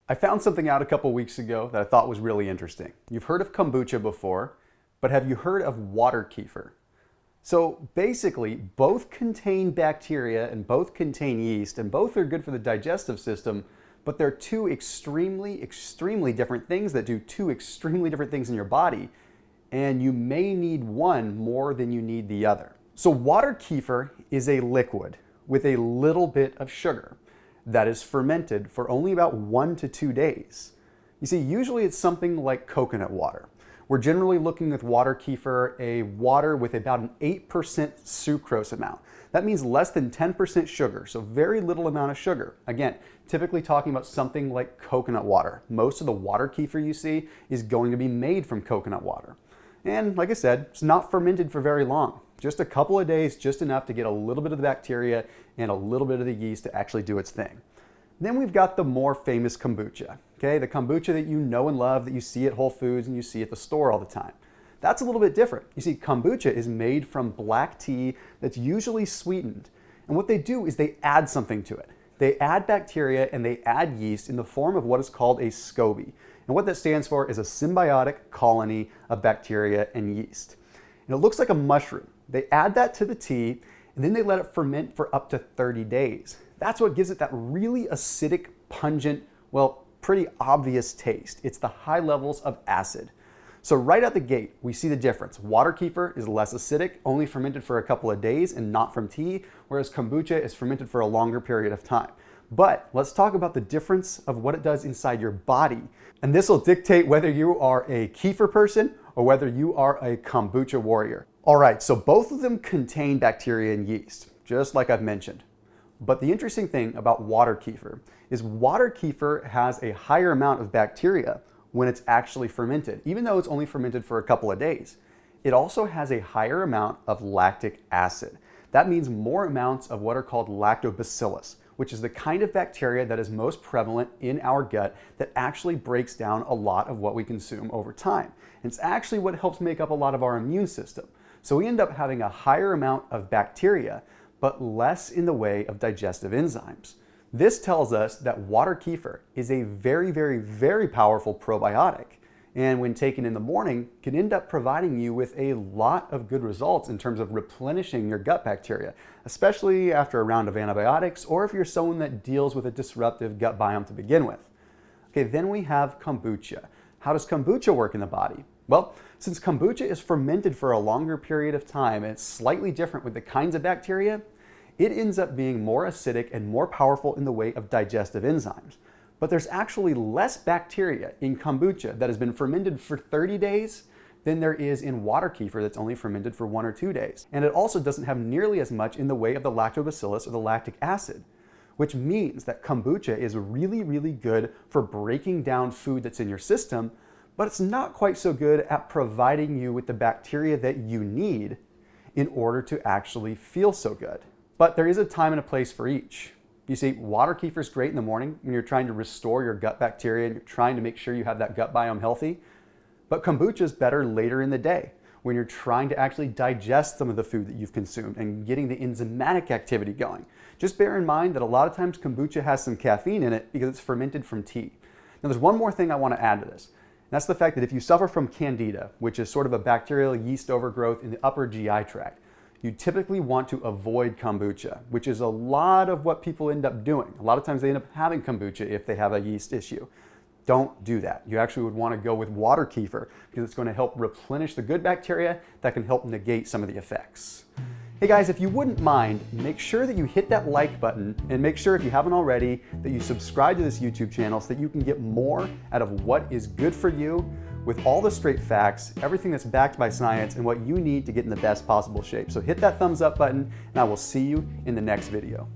I found something out a couple weeks ago that I thought was really interesting. You've heard of kombucha before, but have you heard of water kefir? So basically, both contain bacteria and both contain yeast, and both are good for the digestive system, but they're two extremely different things that do two extremely different things in your body, and you may need one more than you need the other. So water kefir is a liquid with a little bit of sugar that is fermented for only about 1 to 2 days. You see, usually it's something like coconut water. We're generally looking with water kefir a water with about an 8% sucrose amount. That means less than 10% sugar, so very little amount of sugar. Again, typically talking about something like coconut water. Most of the water kefir you see is going to be made from coconut water. And like I said, it's not fermented for very long. Just a couple of days, just enough to get a little bit of the bacteria and a little bit of the yeast to actually do its thing. Then we've got the more famous kombucha, okay? The kombucha that you know and love, that you see at Whole Foods and you see at the store all the time. That's a little bit different. You see, kombucha is made from black tea that's usually sweetened. And what they do is they add something to it. They add bacteria and they add yeast in the form of what is called a Scoby. And what that stands for is a symbiotic colony of bacteria and yeast. And it looks like a mushroom. They add that to the tea, and then they let it ferment for up to 30 days. That's what gives it that really acidic, pungent, well, pretty obvious taste. It's the high levels of acid. So right out the gate, we see the difference. Water kefir is less acidic, only fermented for a couple of days and not from tea, whereas kombucha is fermented for a longer period of time. But let's talk about the difference of what it does inside your body. And this will dictate whether you are a kefir person or whether you are a kombucha warrior. All right, so both of them contain bacteria and yeast, just like I've mentioned. But the interesting thing about water kefir is water kefir has a higher amount of bacteria when it's actually fermented, even though it's only fermented for a couple of days. It also has a higher amount of lactic acid. That means more amounts of what are called Lactobacillus, which is the kind of bacteria that is most prevalent in our gut that actually breaks down a lot of what we consume over time. And it's actually what helps make up a lot of our immune system. So we end up having a higher amount of bacteria, but less in the way of digestive enzymes. This tells us that water kefir is a very powerful probiotic. And when taken in the morning, can end up providing you with a lot of good results in terms of replenishing your gut bacteria, especially after a round of antibiotics, or if you're someone that deals with a disruptive gut biome to begin with. Okay, then we have kombucha. How does kombucha work in the body? Well, since kombucha is fermented for a longer period of time and it's slightly different with the kinds of bacteria, it ends up being more acidic and more powerful in the way of digestive enzymes. But there's actually less bacteria in kombucha that has been fermented for 30 days than there is in water kefir that's only fermented for 1 or 2 days. And it also doesn't have nearly as much in the way of the lactobacillus or the lactic acid, which means that kombucha is really good for breaking down food that's in your system, but it's not quite so good at providing you with the bacteria that you need in order to actually feel so good. But there is a time and a place for each. You see, water kefir is great in the morning when you're trying to restore your gut bacteria and you're trying to make sure you have that gut biome healthy. But kombucha is better later in the day when you're trying to actually digest some of the food that you've consumed and getting the enzymatic activity going. Just bear in mind that a lot of times kombucha has some caffeine in it because it's fermented from tea. Now there's one more thing I want to add to this. And that's the fact that if you suffer from candida, which is sort of a bacterial yeast overgrowth in the upper GI tract, you typically want to avoid kombucha, which is a lot of what people end up doing. A lot of times they end up having kombucha if they have a yeast issue. Don't do that. You actually would want to go with water kefir because it's going to help replenish the good bacteria that can help negate some of the effects. Hey guys, if you wouldn't mind, make sure that you hit that like button and make sure if you haven't already that you subscribe to this YouTube channel so that you can get more out of what is good for you with all the straight facts, everything that's backed by science, and what you need to get in the best possible shape. So hit that thumbs up button and I will see you in the next video.